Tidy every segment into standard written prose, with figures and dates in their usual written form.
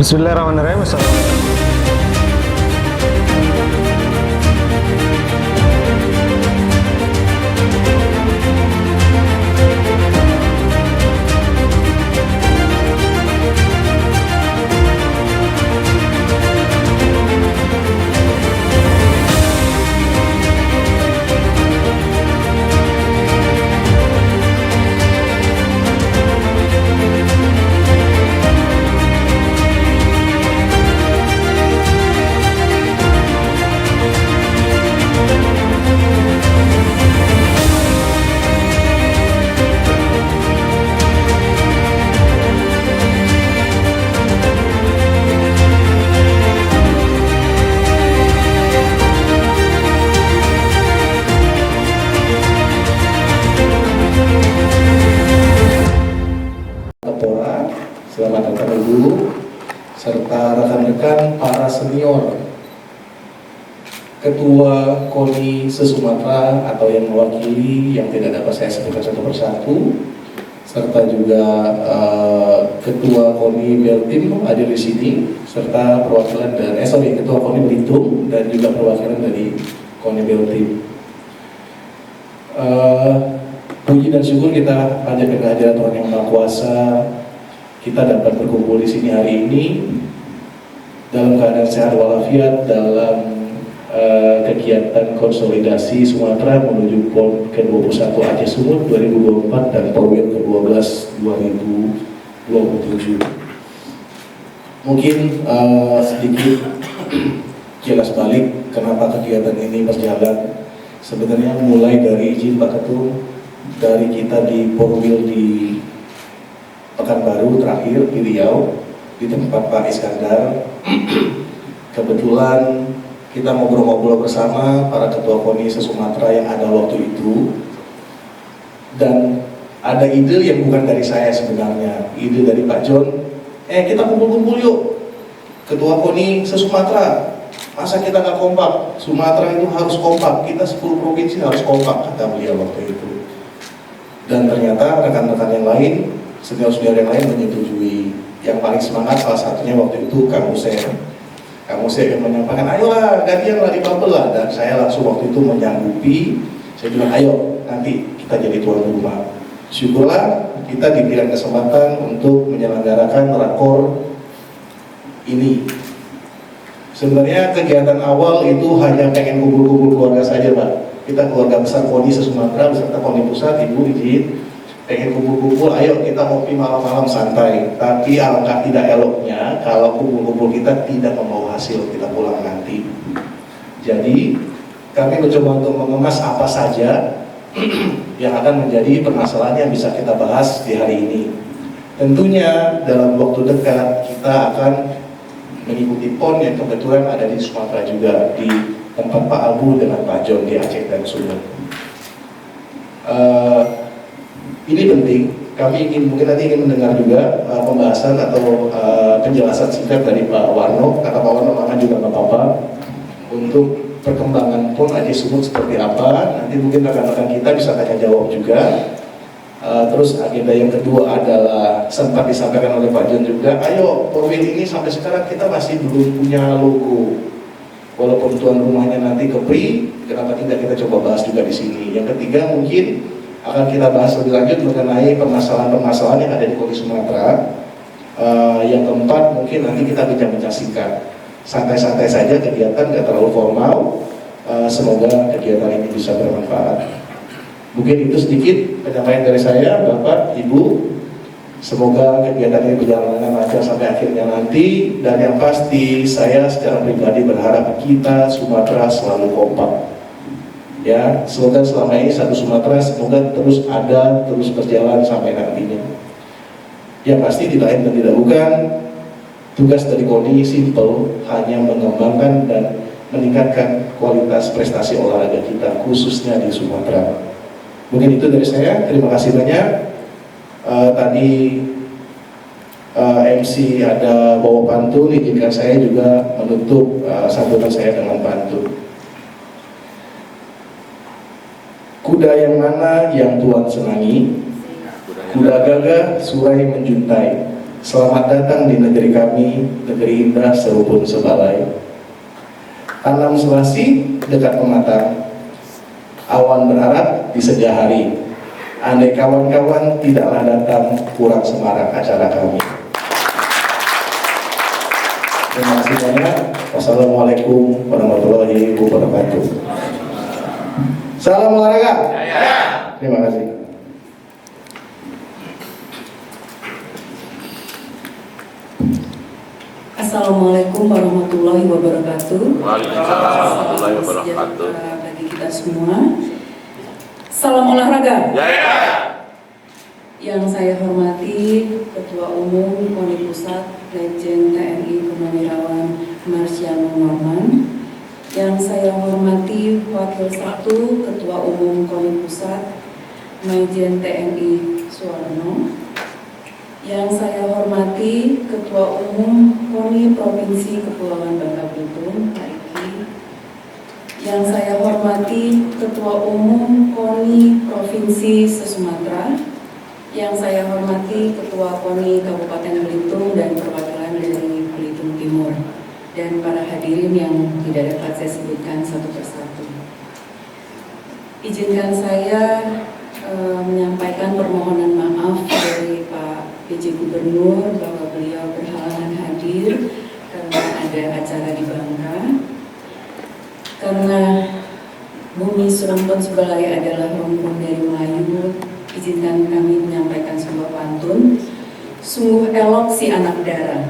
Bismillahirrahmanirrahim. Selamat datang Ibu, serta rekan-rekan para senior, Ketua KONI se-Sumatera atau yang mewakili yang tidak dapat saya sebutkan satu persatu, serta juga Ketua KONI Beltim hadir di sini, serta perwakilan dari Ketua KONI Belitung dan juga perwakilan dari KONI Beltim. Puji dan syukur kita panjatkan kehadiran Tuhan Yang Maha Kuasa. Kita dapat berkumpul di sini hari ini dalam keadaan sehat walafiat dalam kegiatan konsolidasi Sumatera menuju PON ke-21 Aceh Sumut 2024 dan Perwil ke-12 2027. Mungkin sedikit jelas balik kenapa kegiatan ini berjalan. Sebenarnya mulai dari izin Pak Ketum dari kita di Perwil di Pekanbaru terakhir di Riau di tempat Pak Iskandar. Kebetulan kita ngobrol-ngobrol bersama para ketua KONI se-Sumatera yang ada waktu itu, dan ada ide yang bukan dari saya sebenarnya, ide dari Pak John. Kita kumpul-kumpul yuk, ketua KONI se-Sumatera. Masa kita nggak kompak? Sumatera itu harus kompak, kita 10 provinsi harus kompak, kata beliau waktu itu. Dan ternyata rekan-rekan yang lain, senior-senior yang lain menyetujui. Yang paling semangat salah satunya waktu itu Kang Hussein. Kang Hussein yang menyampaikan, ayolah gantian lah di Babel lah. Dan saya langsung waktu itu menyanggupi. Saya bilang, ayo nanti kita jadi tuan rumah. Syukurlah kita diberikan kesempatan untuk menyelenggarakan rakor ini. Sebenarnya kegiatan awal itu hanya pengen kumpul-kumpul keluarga saja, Pak. Kita keluarga besar KONI se-Sumatera beserta KONI pusat, Ibu izin pengen kumpul-kumpul, ayo kita ngopi malam-malam santai. Tapi alangkah tidak eloknya kalau kumpul-kumpul kita tidak membawa hasil, kita pulang nanti. Jadi kami mencoba untuk mengemas apa saja yang akan menjadi permasalahan yang bisa kita bahas di hari ini. Tentunya dalam waktu dekat kita akan mengikuti PON yang kebetulan ada di Sumatera juga, di tempat Pak Abu dengan Pak John di Aceh dan Sumut. Ini penting, kami mungkin nanti ingin mendengar juga pembahasan atau penjelasan singkat dari Pak Warno. Kata Pak Warno, maka juga nggak apa-apa, untuk perkembangan PON Aceh Sumut seperti apa. Nanti mungkin rekan-rekan kita bisa tanya jawab juga. Terus agenda yang kedua adalah sempat disampaikan oleh Pak John juga, ayo Perwil ini sampai sekarang kita masih belum punya logo. Walaupun tuan rumahnya nanti ke PRI, kenapa tidak kita coba bahas juga di sini. Yang ketiga mungkin akan kita bahas lebih lanjut mengenai permasalahan-permasalahan yang ada di KONI Sumatera. Yang keempat mungkin nanti kita bincang-bincang singkat, santai-santai saja kegiatan, nggak terlalu formal. Semoga kegiatan ini bisa bermanfaat. Mungkin itu sedikit penyampaian dari saya, Bapak, Ibu. Semoga kegiatan ini berjalan dengan lancar sampai akhirnya nanti. Dan yang pasti saya secara pribadi berharap kita Sumatera selalu kompak. Ya, semoga selama ini satu Sumatera semoga terus ada, terus berjalan sampai nantinya. Yang pasti tidak lain dan tidak bukan, tugas dari KONI simple, hanya mengembangkan dan meningkatkan kualitas prestasi olahraga kita khususnya di Sumatera. Mungkin itu dari saya, terima kasih banyak. Tadi MC ada bawa pantun, izinkan saya juga menutup sambutan saya dengan pantun. Kuda yang mana yang Tuhan senangi? Kuda gagah surai menjuntai. selamat datang di negeri kami, negeri indah seruput sebalai. Tanam selasi dekat pematang, awan berharap di senja hari. Andai kawan-kawan tidaklah datang, kurang semarak acara kami. Terima kasih banyak. Wassalamualaikum warahmatullahi wabarakatuh. Salam olahraga. Terima kasih. Assalamualaikum warahmatullahi wabarakatuh. Waalaikumsalam warahmatullahi wabarakatuh. Bagi kita semua. Salam olahraga. Yang saya hormati Ketua Umum KONI Pusat Legend TNI Purnawirawan Marsiano Norman. Yang saya hormati Wakil 1 Ketua Umum KONI Pusat Majen TNI Suwarno. Yang saya hormati Ketua Umum KONI Provinsi Kepulauan Bangka Belitung, Pak Iki. Yang saya hormati Ketua Umum KONI Provinsi Sumatera. Yang saya hormati Ketua KONI Kabupaten Belitung dan perwakilan dari Belitung Timur. Dan para hadirin yang tidak dapat saya sebutkan satu persatu. Izinkan saya menyampaikan permohonan maaf dari Pak PJ Gubernur bahwa beliau berhalangan hadir karena ada acara di Bangka. Karena bumi Serempun Sebalai adalah rumpun dari Melayu, izinkan kami menyampaikan sebuah pantun. Sungguh elok si anak dara,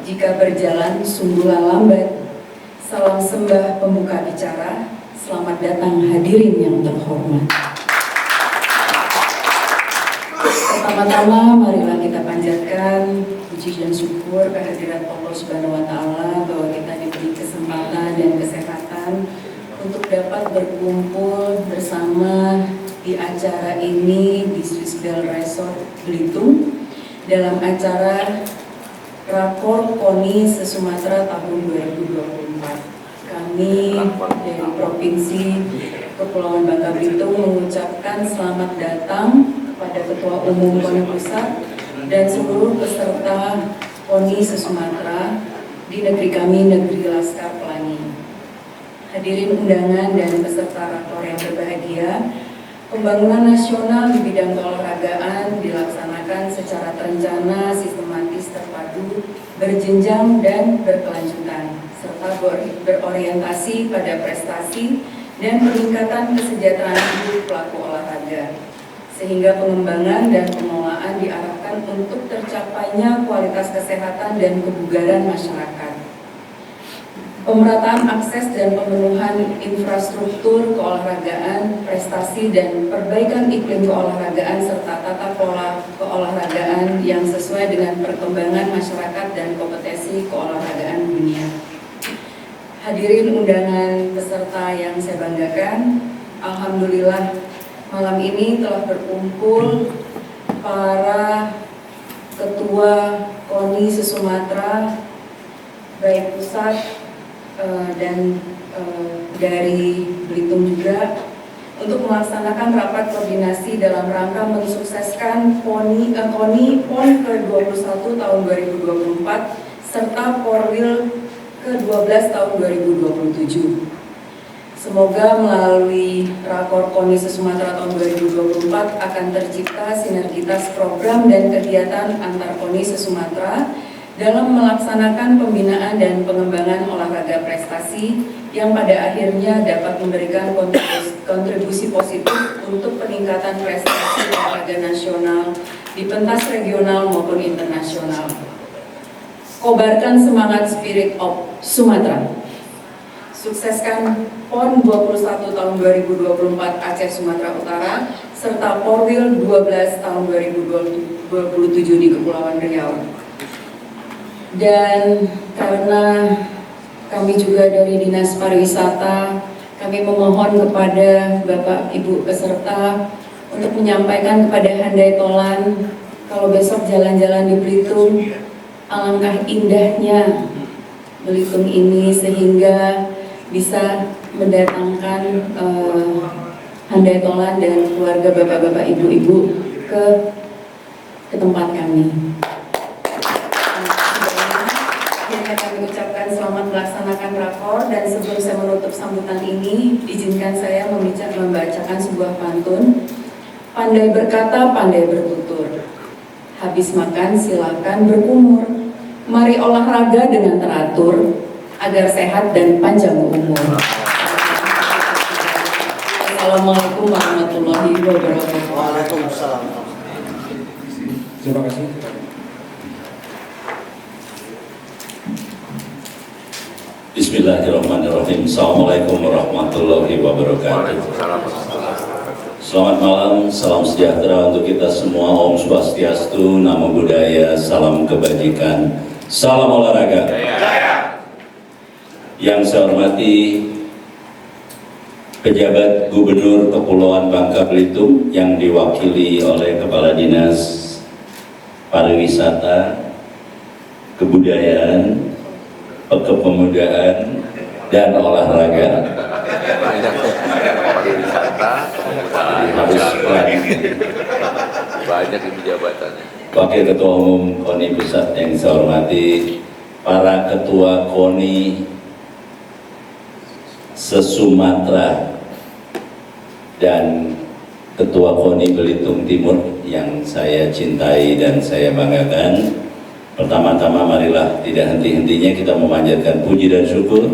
jika berjalan sungguhlah lambat. Salam sembah pembuka bicara, selamat datang hadirin yang terhormat. Pertama-tama marilah kita panjatkan puji dan syukur kehadirat Allah Subhanahu wa Ta'ala bahwa kita diberi kesempatan dan kesehatan untuk dapat berkumpul bersama di acara ini di Swiss Bell Resort Belitung dalam acara Rakor KONI se-Sumatera tahun 2024. Kami dari Provinsi Kepulauan Bangka Belitung mengucapkan selamat datang kepada Ketua Umum KONI Pusat dan seluruh peserta KONI se-Sumatera di negeri kami, negeri Laskar Pelangi. Hadirin undangan dan peserta rakor yang berbahagia, pembangunan nasional di bidang keolahragaan dilaksanakan secara terencana, sistematis, terpadu, berjenjang dan berkelanjutan, serta berorientasi pada prestasi dan peningkatan kesejahteraan hidup pelaku olahraga. Sehingga pengembangan dan pengelolaan diarahkan untuk tercapainya kualitas kesehatan dan kebugaran masyarakat. Pemerataan akses dan pemenuhan infrastruktur keolahragaan, prestasi dan perbaikan iklim keolahragaan serta tata kelola keolahragaan yang sesuai dengan perkembangan masyarakat dan kompetensi keolahragaan dunia. Hadirin undangan peserta yang saya banggakan, alhamdulillah malam ini telah berkumpul para ketua KONI se-Sumatera, baik pusat dan dari Belitung juga, untuk melaksanakan rapat koordinasi dalam rangka mensukseskan KONI PON ke-21 tahun 2024 serta Porwil ke-12 tahun 2027. Semoga melalui Rakor KONI se-Sumatera tahun 2024 akan tercipta sinergitas program dan kegiatan antar KONI se-Sumatera dalam melaksanakan pembinaan dan pengembangan olahraga prestasi yang pada akhirnya dapat memberikan kontribusi positif untuk peningkatan prestasi olahraga nasional di pentas regional maupun internasional. Kobarkan semangat Spirit of Sumatera. Sukseskan PON 21 tahun 2024 Aceh Sumatera Utara serta Porwil 12 tahun 2027 di Kepulauan Riau. Dan karena kami juga dari Dinas Pariwisata, kami memohon kepada Bapak Ibu peserta untuk menyampaikan kepada handai tolan kalau besok jalan-jalan di Belitung, alangkah indahnya Belitung ini sehingga bisa mendatangkan handai tolan dan keluarga bapak-bapak ibu-ibu ke tempat kami. program rakor, dan sebelum saya menutup sambutan ini, izinkan saya membacakan sebuah pantun. Pandai berkata, pandai bertutur. Habis makan silakan berkumur. Mari olahraga dengan teratur agar sehat dan panjang umur. Assalamualaikum warahmatullahi wabarakatuh. Waalaikumsalam. Terima kasih. Bismillahirrahmanirrahim. Assalamualaikum warahmatullahi wabarakatuh. Selamat malam, salam sejahtera untuk kita semua. Om Swastiastu, Namo Buddhaya, salam kebajikan, salam olahraga. Yang saya hormati pejabat Gubernur Kepulauan Bangka Belitung yang diwakili oleh Kepala Dinas Pariwisata, Kebudayaan, Kepemudaan, dan Olahraga. Banyak ini jabatannya. Wakil Ketua Umum KONI Pusat yang saya hormati, para Ketua KONI se-Sumatera dan Ketua KONI Belitung Timur yang saya cintai dan saya banggakan. Pertama-tama marilah tidak henti-hentinya kita memanjatkan puji dan syukur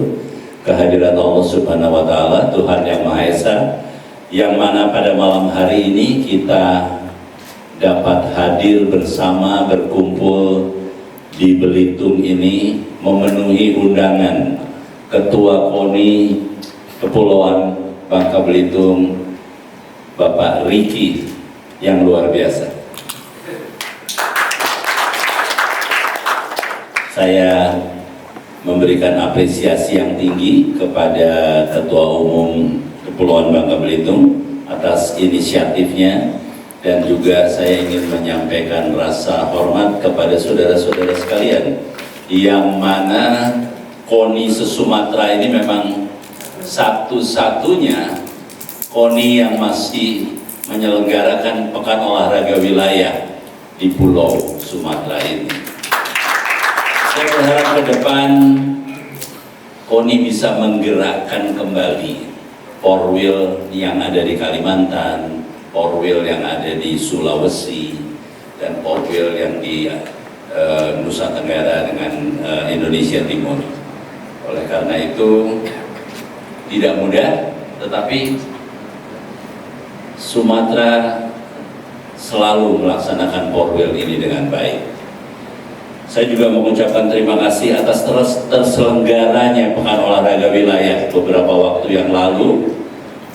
kehadirat Allah Subhanahu wa Ta'ala, Tuhan yang Maha Esa, yang mana pada malam hari ini kita dapat hadir bersama, berkumpul di Belitung ini, memenuhi undangan Ketua KONI Kepulauan Bangka Belitung, Bapak Riki, yang luar biasa. Saya memberikan apresiasi yang tinggi kepada Ketua Umum Kepulauan Bangka Belitung atas inisiatifnya, dan juga saya ingin menyampaikan rasa hormat kepada saudara-saudara sekalian, yang mana KONI se-Sumatera ini memang satu-satunya KONI yang masih menyelenggarakan pekan olahraga wilayah di Pulau Sumatera ini. Saya berharap ke depan KONI bisa menggerakkan kembali Porwil yang ada di Kalimantan, Porwil yang ada di Sulawesi, dan Porwil yang di Nusa Tenggara dengan Indonesia Timur. Oleh karena itu tidak mudah, tetapi Sumatera selalu melaksanakan Porwil ini dengan baik. Saya juga mengucapkan terima kasih atas terselenggaranya Pekan Olahraga Wilayah beberapa waktu yang lalu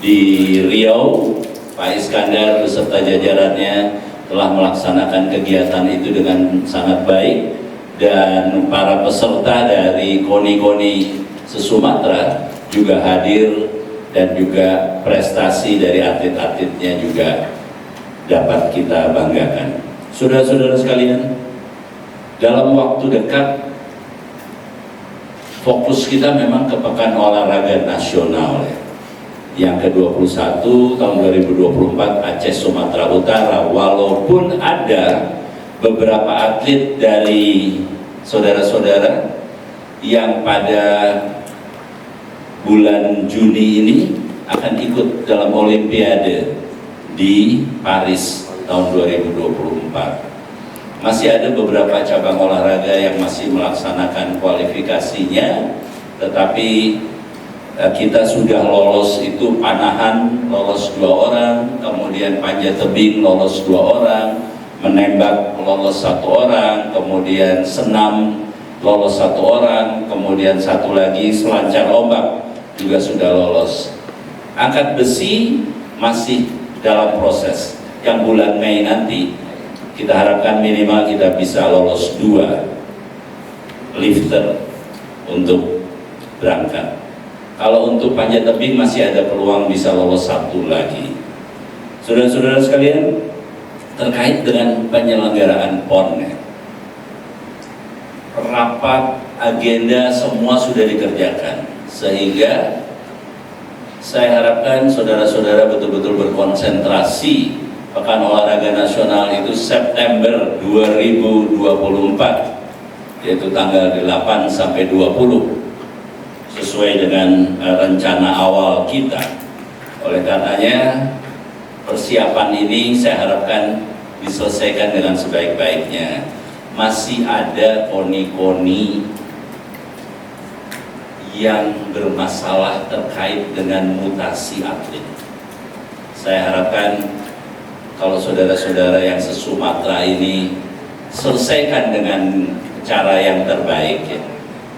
di Riau. Pak Iskandar beserta jajarannya telah melaksanakan kegiatan itu dengan sangat baik, dan para peserta dari KONI-KONI se-Sumatera juga hadir, dan juga prestasi dari atlet-atletnya juga dapat kita banggakan. Saudara-saudara sekalian, dalam waktu dekat fokus kita memang ke Pekan Olahraga Nasional yang ke-21 tahun 2024 Aceh Sumatera Utara. Walaupun ada beberapa atlet dari saudara-saudara yang pada bulan Juni ini akan ikut dalam Olimpiade di Paris tahun 2024. Masih ada beberapa cabang olahraga yang masih melaksanakan kualifikasinya, tetapi kita sudah lolos itu panahan, lolos 2 orang, kemudian panjat tebing lolos 2 orang, menembak lolos 1 orang, kemudian senam lolos 1 orang, kemudian satu lagi selancar ombak juga sudah lolos. Angkat besi masih dalam proses, yang bulan Mei nanti kita harapkan minimal kita bisa lolos 2 lifter untuk berangkat. Kalau untuk panjat tebing masih ada peluang bisa lolos 1 lagi. Saudara-saudara sekalian, terkait dengan penyelenggaraan PON, rapat agenda semua sudah dikerjakan, sehingga saya harapkan saudara-saudara betul-betul berkonsentrasi. Pekan Olahraga Nasional itu September 2024, yaitu tanggal 8 sampai 20. sesuai dengan rencana awal kita. Oleh karenanya persiapan ini saya harapkan diselesaikan dengan sebaik-baiknya. Masih ada koni-koni yang bermasalah terkait dengan mutasi atlet. Saya harapkan kalau saudara-saudara yang se-Sumatera ini selesaikan dengan cara yang terbaik ya.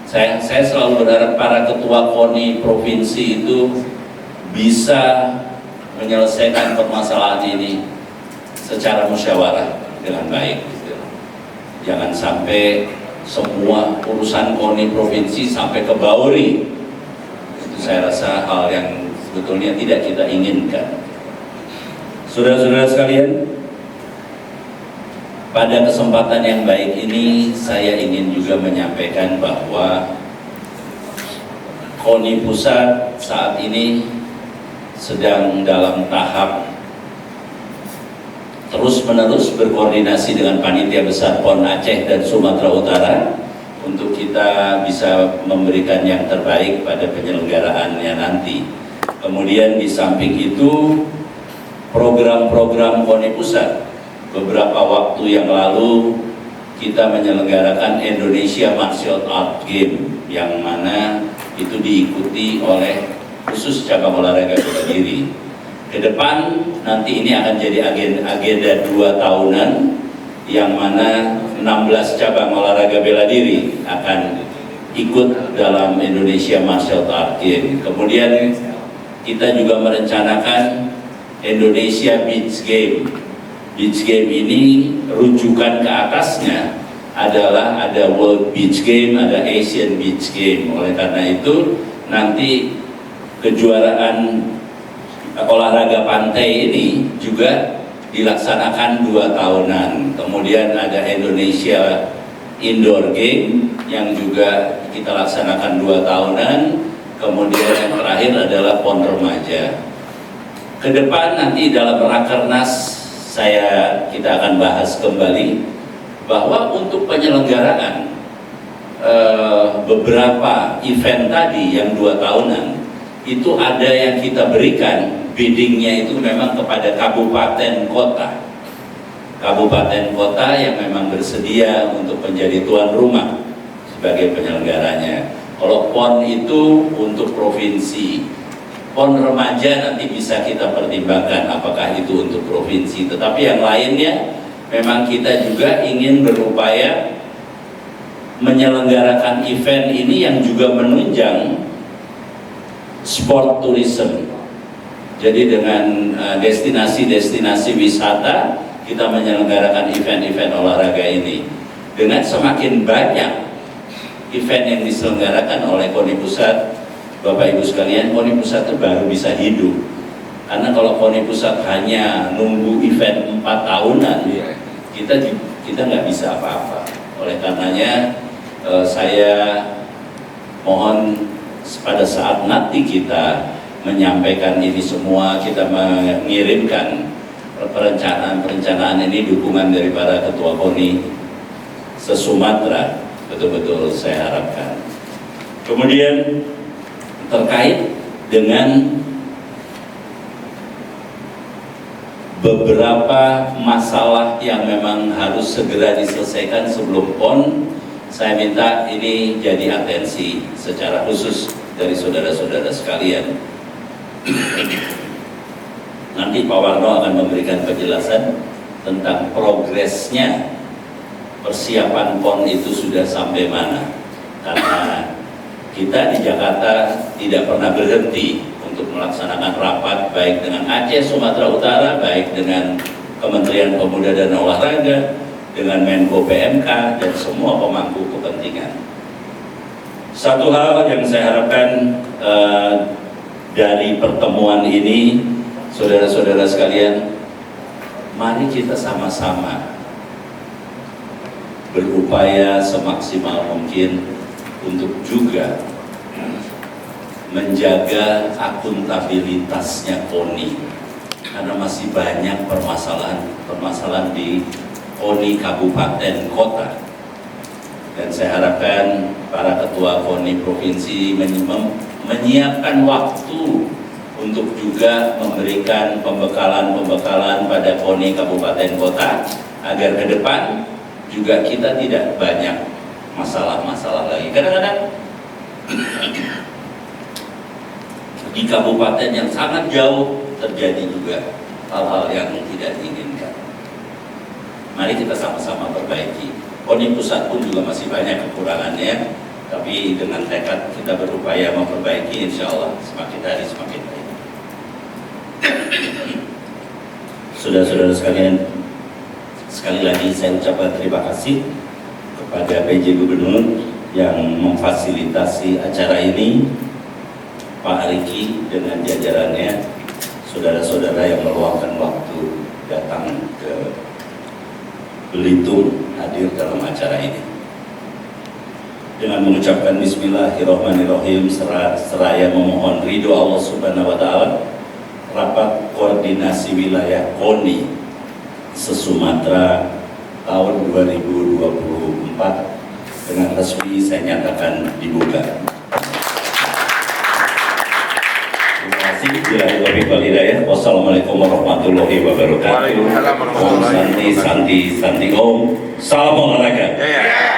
Saya selalu berharap para ketua KONI provinsi itu bisa menyelesaikan permasalahan ini secara musyawarah dengan baik gitu. Jangan sampai semua urusan KONI provinsi sampai ke Bauri. Itu saya rasa hal yang sebetulnya tidak kita inginkan. Saudara-saudara sekalian, pada kesempatan yang baik ini saya ingin juga menyampaikan bahwa KONI Pusat saat ini sedang dalam tahap terus-menerus berkoordinasi dengan Panitia Besar PON Aceh dan Sumatera Utara untuk kita bisa memberikan yang terbaik pada penyelenggaraannya nanti. Kemudian di samping itu program-program KONI Pusat, beberapa waktu yang lalu kita menyelenggarakan Indonesia Martial Art Game yang mana itu diikuti oleh khusus cabang olahraga bela diri. Ke depan nanti ini akan jadi agenda 2 tahunan yang mana 16 cabang olahraga bela diri akan ikut dalam Indonesia Martial Art Game. Kemudian kita juga merencanakan Indonesia Beach Game. Beach Game ini rujukan ke atasnya adalah ada World Beach Game, ada Asian Beach Game. Oleh karena itu nanti kejuaraan olahraga pantai ini juga dilaksanakan 2 tahunan. Kemudian ada Indonesia Indoor Game yang juga kita laksanakan 2 tahunan. Kemudian yang terakhir adalah PON Remaja. Ke depan nanti dalam Rakernas kita akan bahas kembali bahwa untuk penyelenggaraan beberapa event tadi yang 2 tahunan itu ada yang kita berikan biddingnya itu memang kepada kabupaten kota yang memang bersedia untuk menjadi tuan rumah sebagai penyelenggaranya. Kalau PON itu untuk provinsi, PON Remaja nanti bisa kita pertimbangkan apakah itu untuk provinsi, tetapi yang lainnya memang kita juga ingin berupaya menyelenggarakan event ini yang juga menunjang sport tourism. Jadi dengan destinasi-destinasi wisata kita menyelenggarakan event-event olahraga ini. Dengan semakin banyak event yang diselenggarakan oleh KONI Pusat, Bapak Ibu sekalian, KONI Pusat itu baru bisa hidup. Karena kalau KONI Pusat hanya nunggu event 4 tahunan, kita nggak bisa apa-apa. Oleh karenanya saya mohon pada saat nanti kita menyampaikan ini semua, kita mengirimkan perencanaan ini dukungan dari para ketua KONI se-Sumatera, betul-betul saya harapkan. Kemudian terkait dengan beberapa masalah yang memang harus segera diselesaikan sebelum PON, saya minta ini jadi atensi secara khusus dari saudara-saudara sekalian. Nanti Pak Warno akan memberikan penjelasan tentang progresnya persiapan PON itu sudah sampai mana. Karena kita di Jakarta tidak pernah berhenti untuk melaksanakan rapat baik dengan Aceh, Sumatera Utara, baik dengan Kementerian Pemuda dan Olahraga, dengan Menko PMK, dan semua pemangku kepentingan. Satu hal yang saya harapkan dari pertemuan ini, saudara-saudara sekalian, mari kita sama-sama berupaya semaksimal mungkin untuk juga menjaga akuntabilitasnya KONI, karena masih banyak permasalahan di KONI kabupaten kota. Dan saya harapkan para ketua KONI provinsi menyiapkan waktu untuk juga memberikan pembekalan-pembekalan pada KONI kabupaten kota agar ke depan juga kita tidak banyak masalah-masalah lagi. Kadang-kadang di kabupaten yang sangat jauh terjadi juga hal-hal yang tidak diinginkan. Mari kita sama-sama perbaiki. KONI pusat pun juga masih banyak kekurangannya, tapi dengan tekad kita berupaya memperbaiki, insya Allah semakin hari semakin baik. Saudara-saudara sekalian, sekali lagi saya ucapkan terima kasih kepada PJ Gubernur yang memfasilitasi acara ini, Pak Riki dengan jajarannya, saudara-saudara yang meluangkan waktu datang ke Belitung hadir dalam acara ini. Dengan mengucapkan Bismillahirrahmanirrahim seraya memohon ridho Allah Subhanahu wa Ta'ala, rapat koordinasi wilayah KONI se-Sumatera tahun 2024 dengan resmi saya nyatakan dibuka. Terima kasih. Wassalamualaikum warahmatullahi wabarakatuh. Waalaikumsalam warahmatullahi Om Santi Santi Santi Om. Salam olahraga. Ya.